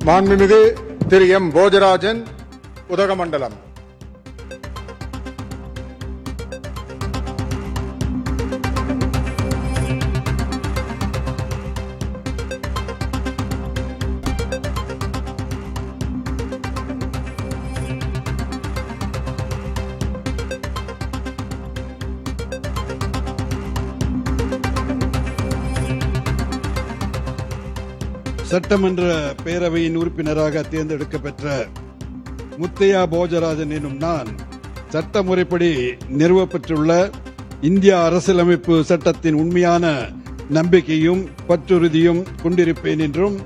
மாண்புமிகு திரு எம் போஜராஜன், உதகமண்டலம். சட்டமன்ற பேரவையின் உறுப்பினராக தேர்ந்தெடுக்கப்பெற்ற முத்தையா போஜராஜன் எனும் நான் சட்ட முறைப்படி நிறுவப்பெற்றுள்ள இந்திய அரசியலமைப்பு சட்டத்தின் உண்மையான நம்பிக்கையும் பற்றுறுதியும் கொண்டிருப்பேன் என்றும்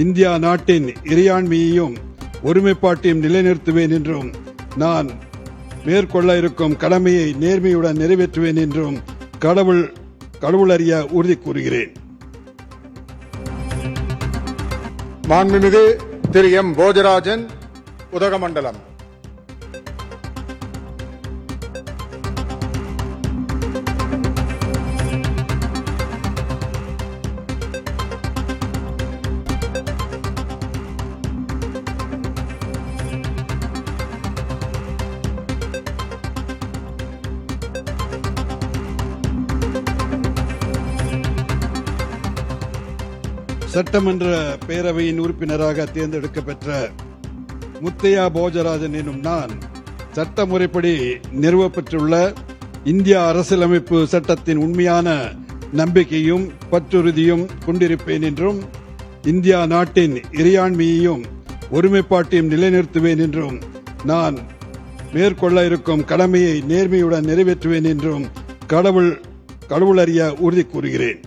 இந்தியா நாட்டின் இறையாண்மையையும் ஒருமைப்பாட்டையும் நிலைநிறுத்துவேன் என்றும் நான் மேற்கொள்ள இருக்கும் கடமையை நேர்மையுடன் நிறைவேற்றுவேன் என்றும் கடவுள் அறிய உறுதி கூறுகிறேன். மாண்புமிகு திரு எம் போஜராஜன், உதகமண்டலம். சட்டமன்ற பேரவையின் உறுப்பினராக தேர்ந்தெடுக்கப்பெற்ற முத்தையா போஜராஜன் எனும் நான் சட்ட முறைப்படி நிறுவப்பெற்றுள்ள இந்திய அரசியலமைப்பு சட்டத்தின் உண்மையான நம்பிக்கையும் பற்றுறுதியும் கொண்டிருப்பேன் என்றும் இந்தியா நாட்டின் இறையாண்மையையும் ஒருமைப்பாட்டையும் நிலைநிறுத்துவேன் என்றும் நான் மேற்கொள்ள இருக்கும் கடமையை நேர்மையுடன் நிறைவேற்றுவேன் என்றும் கடவுள் அறிய உறுதி கூறுகிறேன்.